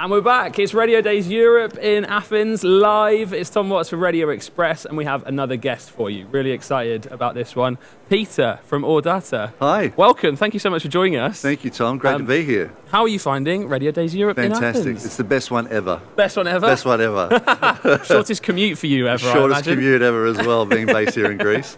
And we're back. It's Radio Days Europe in Athens, live. It's Tom Watts for Radio Express, and we have another guest for you. Really excited about this one. Peter from Audata. Hi. Welcome. Thank you so much for joining us. Thank you, Tom. Great to be here. How are you finding Radio Days Europe in Athens? Fantastic. It's the best one ever. Best one ever? Best one ever. Shortest commute for you ever, Shortest commute ever as well, being based here in Greece.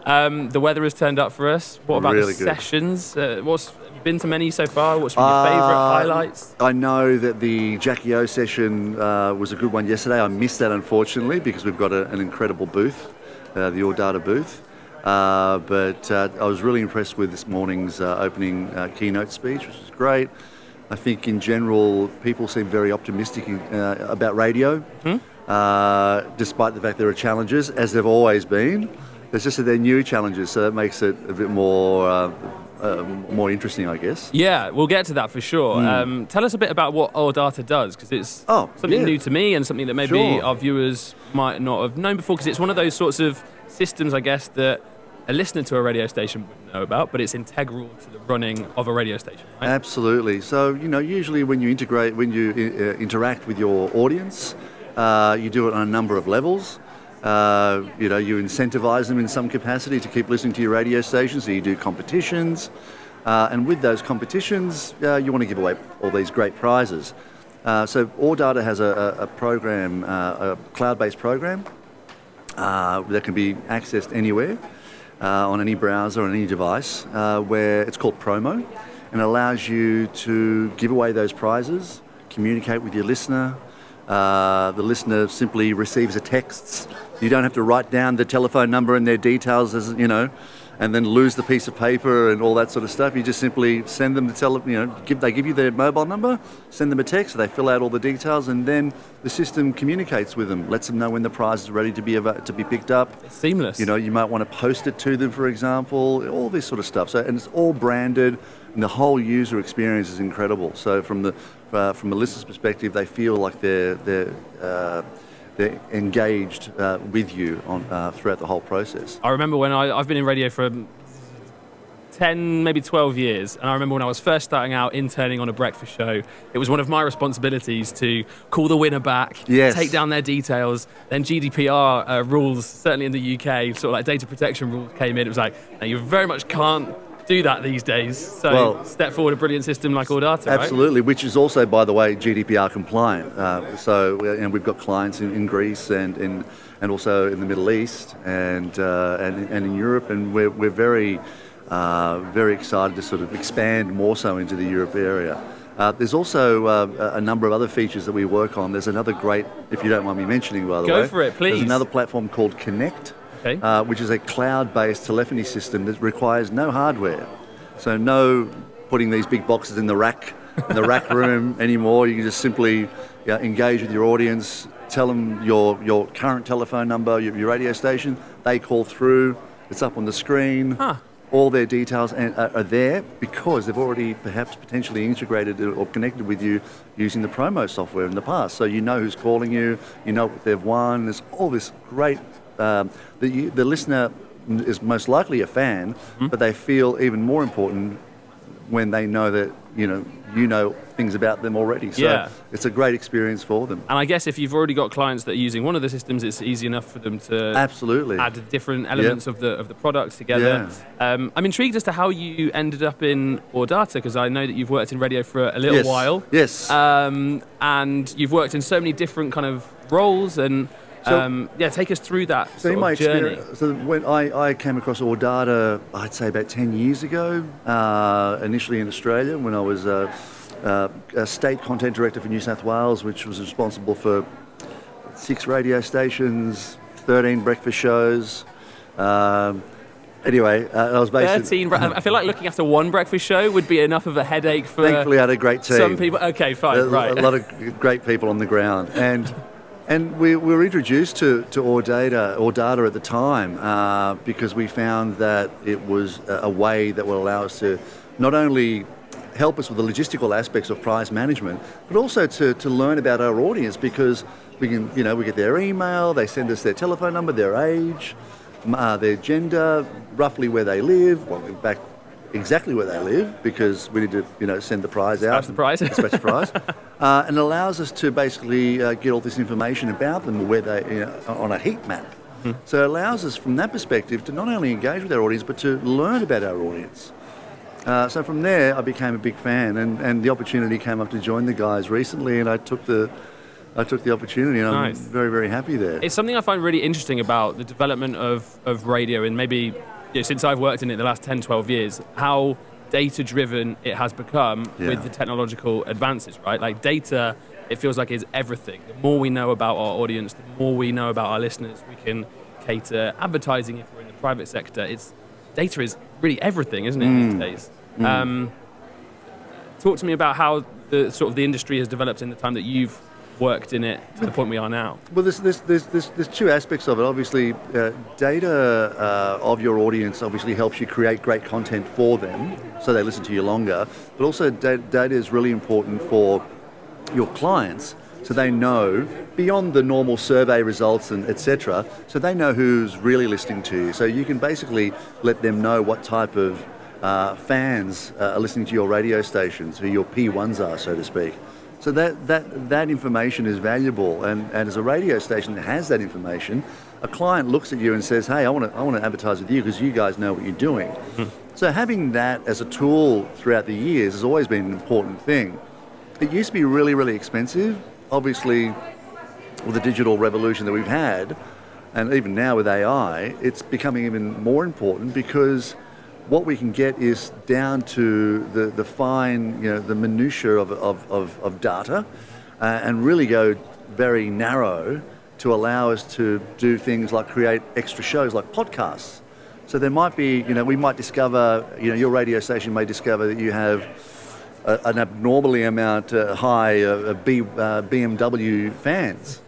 The weather has turned up for us. What about really the good. sessions? Have you been to many so far? What's been your favourite highlights? I know that the Jackie O session was a good one yesterday. I missed that, unfortunately, because we've got an incredible booth, the Audata booth. But I was really impressed with this morning's opening keynote speech, which was great. I think in general, people seem very optimistic about radio, despite the fact there are challenges, as there have always been. It's just that they're new challenges, so that makes it a bit more interesting, I guess. Yeah, we'll get to that for sure. Tell us a bit about what Audata does, because it's something new to me and something that maybe our viewers might not have known before, because it's one of those sorts of systems, I guess, that a listener to a radio station would know about, but it's integral to the running of a radio station, right? Absolutely. So, usually when you interact with your audience, you do it on a number of levels. You incentivize them in some capacity to keep listening to your radio station, so you do competitions. And with those competitions, you want to give away all these great prizes. So Audata has a program, a cloud-based program that can be accessed anywhere, on any browser, on any device, where it's called Promo, and allows you to give away those prizes, communicate with your listener. The listener simply receives a text. You don't have to write down the telephone number and their details, and then lose the piece of paper and all that sort of stuff. You just simply send them they give you their mobile number, send them a text, so they fill out all the details, and then the system communicates with them, lets them know when the prize is ready to be picked up. It's seamless. You might want to post it to them, for example, all this sort of stuff. So, and it's all branded, and the whole user experience is incredible. So from a listener's perspective, they feel like they're engaged with you throughout the whole process. I remember when I've been in radio for 10, maybe 12 years, and I remember when I was first starting out interning on a breakfast show, it was one of my responsibilities to call the winner back, take down their details. Then GDPR rules, certainly in the UK, sort of like data protection rules came in. It was like, no, you very much can't do that these days. So step forward a brilliant system like Audata, absolutely, right? Which is also, by the way, GDPR compliant. We've got clients in Greece and also in the Middle East and in Europe, and we're very excited to sort of expand more so into the Europe area. There's also a number of other features that we work on. There's another great, if you don't mind me mentioning, by the way. Go for it, please. There's another platform called Connect. Okay. Which is a cloud-based telephony system that requires no hardware. So no putting these big boxes in the rack room anymore. You can just simply engage with your audience, tell them your current telephone number, your radio station. They call through. It's up on the screen. All their details are there because they've already perhaps potentially integrated or connected with you using the Promo software in the past. So you know who's calling you, you know what they've won. There's all this great... The listener is most likely a fan, but they feel even more important when they know that you know things about them already. So it's a great experience for them. And I guess if you've already got clients that are using one of the systems, it's easy enough for them to add different elements of the products together. I'm intrigued as to how you ended up in Audata, because I know that you've worked in radio for a little while. Yes. And you've worked in so many different kind of roles and. Take us through that sort of journey. So when I came across Audata, I'd say about 10 years ago, initially in Australia, when I was a state content director for New South Wales, which was responsible for 6 radio stations, 13 breakfast shows. Anyway, I was based 13. I feel like looking after one breakfast show would be enough of a headache for. Thankfully, I had a great team. Some people. Okay, fine, right. A lot of great people on the ground, and we were introduced to Audata at the time because we found that it was a way that would allow us to not only help us with the logistical aspects of prize management, but also to learn about our audience, because we get their email, they send us their telephone number, their age, their gender, roughly where they live. Well, in fact, exactly where they live because we need to, send the prize out. Dispatch the prize. And it allows us to basically get all this information about them where they, on a heat map. So it allows us from that perspective to not only engage with our audience, but to learn about our audience. So from there, I became a big fan, and the opportunity came up to join the guys recently, and I took the opportunity, and I'm very, very happy there. It's something I find really interesting about the development of radio, and maybe since I've worked in it the last 10, 12 years, how data-driven it has become with the technological advances, right? Like data, it feels like is everything. The more we know about our audience, the more we know about our listeners, we can cater advertising if we're in the private sector. Data is really everything, isn't it, these days? Talk to me about how the industry has developed in the time that you've worked in it to the point we are now. Well, there's two aspects of it. Obviously, data of your audience obviously helps you create great content for them, so they listen to you longer. But also, data is really important for your clients, so they know beyond the normal survey results and etc. So they know who's really listening to you. So you can basically let them know what type of fans are listening to your radio stations, who your P1s are, so to speak. So that information is valuable, and as a radio station that has that information, a client looks at you and says, "Hey, I want to advertise with you because you guys know what you're doing." So having that as a tool throughout the years has always been an important thing. It used to be really, really expensive. Obviously, with the digital revolution that we've had, and even now with AI, it's becoming even more important because what we can get is down to the fine, the minutiae of data, and really go very narrow to allow us to do things like create extra shows like podcasts. So there might be, we might discover, your radio station may discover that you have an abnormally high BMW fans.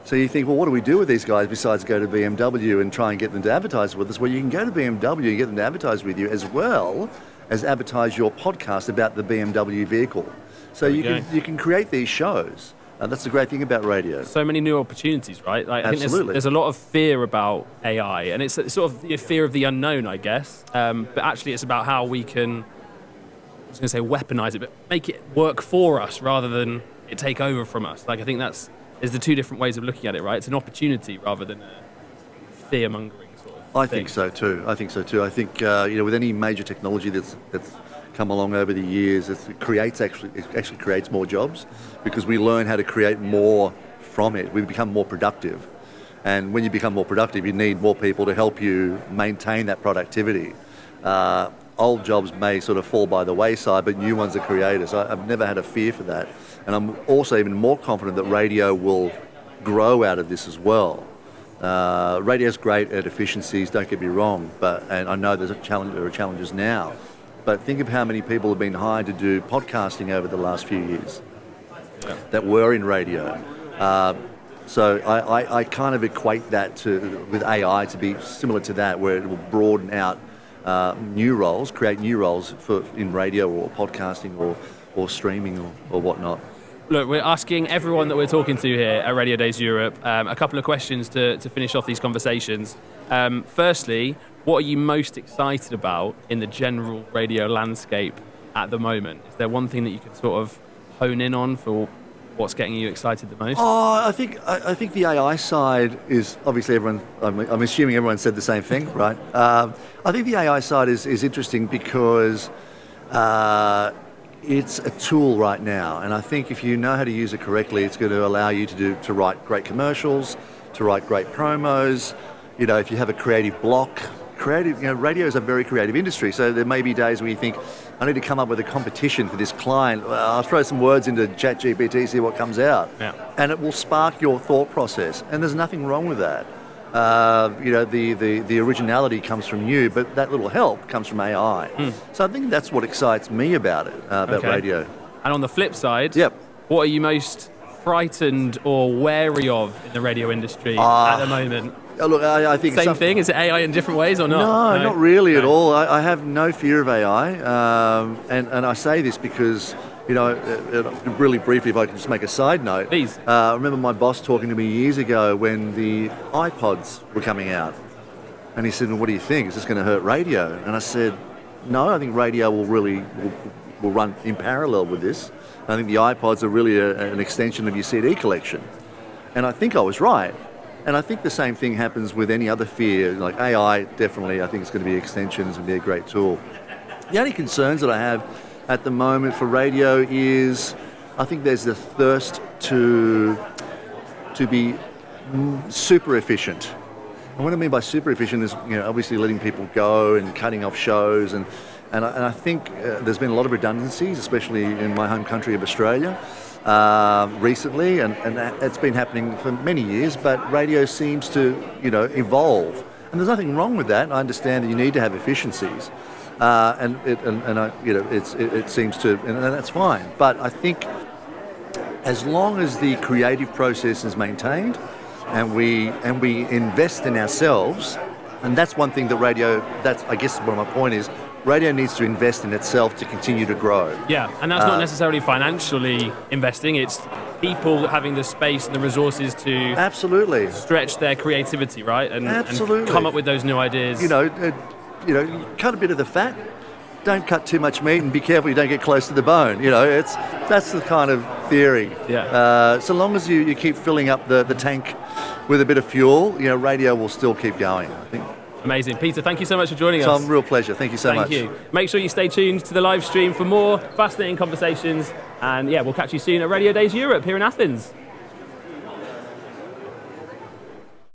So you think, well, what do we do with these guys besides go to BMW and try and get them to advertise with us? Well, you can go to BMW and get them to advertise with you as well as advertise your podcast about the BMW vehicle. So you can create these shows. And that's the great thing about radio. So many new opportunities, right? Like, Absolutely. I think there's a lot of fear about AI, and it's sort of the fear of the unknown, I guess. But actually it's about how we can, I was going to say weaponize it, but make it work for us rather than it take over from us. Like, I think is the two different ways of looking at it, right? It's an opportunity rather than a fear-mongering sort of thing. I think so too. I think with any major technology that's come along over the years, it actually creates more jobs because we learn how to create more from it. We become more productive, and when you become more productive, you need more people to help you maintain that productivity. Old jobs may sort of fall by the wayside, but new ones are created. So I've never had a fear for that. And I'm also even more confident that radio will grow out of this as well. Radio's great at efficiencies, don't get me wrong, and I know there are challenges now. But think of how many people have been hired to do podcasting over the last few years that were in radio. So I kind of equate that with AI to be similar to that, where it will broaden out new roles, create new roles in radio or podcasting or streaming or whatnot. Look, we're asking everyone that we're talking to here at Radio Days Europe a couple of questions to finish off these conversations. Firstly, what are you most excited about in the general radio landscape at the moment? Is there one thing that you could sort of hone in on for what's getting you excited the most? I think the AI side is obviously everyone. I'm assuming everyone said the same thing, right? I think the AI side is interesting because it's a tool right now, and I think if you know how to use it correctly, it's going to allow you to write great commercials, to write great promos. If you have a creative block. Radio is a very creative industry, so there may be days where you think, I need to come up with a competition for this client. I'll throw some words into ChatGPT, see what comes out. Yeah. And it will spark your thought process, and there's nothing wrong with that. The originality comes from you, but that little help comes from AI. So I think that's what excites me about it, about radio. And on the flip side, yep. What are you most frightened or wary of in the radio industry at the moment? Look, I think same thing. Is it AI in different ways or not? No, not really at all. I have no fear of AI, and I say this because really briefly, if I can just make a side note. Please. I remember my boss talking to me years ago when the iPods were coming out, and he said, "Well, what do you think? Is this going to hurt radio?" And I said, no, I think radio will run in parallel with this. I think the iPods are really an extension of your CD collection. And I think I was right. And I think the same thing happens with any other fear. Like AI, definitely, I think it's going to be extensions and be a great tool. The only concerns that I have at the moment for radio is I think there's the thirst to be super efficient. And what I mean by super efficient is, obviously letting people go and cutting off shows. And I think there's been a lot of redundancies, especially in my home country of Australia. Recently, and it's been happening for many years, but radio seems to, evolve. And there's nothing wrong with that. I understand that you need to have efficiencies, it seems to, and that's fine. But I think as long as the creative process is maintained, and we invest in ourselves, and that's one thing that radio. That's, I guess, what my point is. Radio needs to invest in itself to continue to grow. Yeah, and that's not necessarily financially investing, it's people having the space and the resources to absolutely stretch their creativity, right? And absolutely. Come up with those new ideas. Cut a bit of the fat, don't cut too much meat, and be careful you don't get close to the bone. That's the kind of theory. Yeah. So long as you keep filling up the tank with a bit of fuel, radio will still keep going, I think. Amazing. Peter, thank you so much for joining us. Tom, real pleasure. Thank you so much. Thank you. Make sure you stay tuned to the live stream for more fascinating conversations. And we'll catch you soon at Radio Days Europe here in Athens.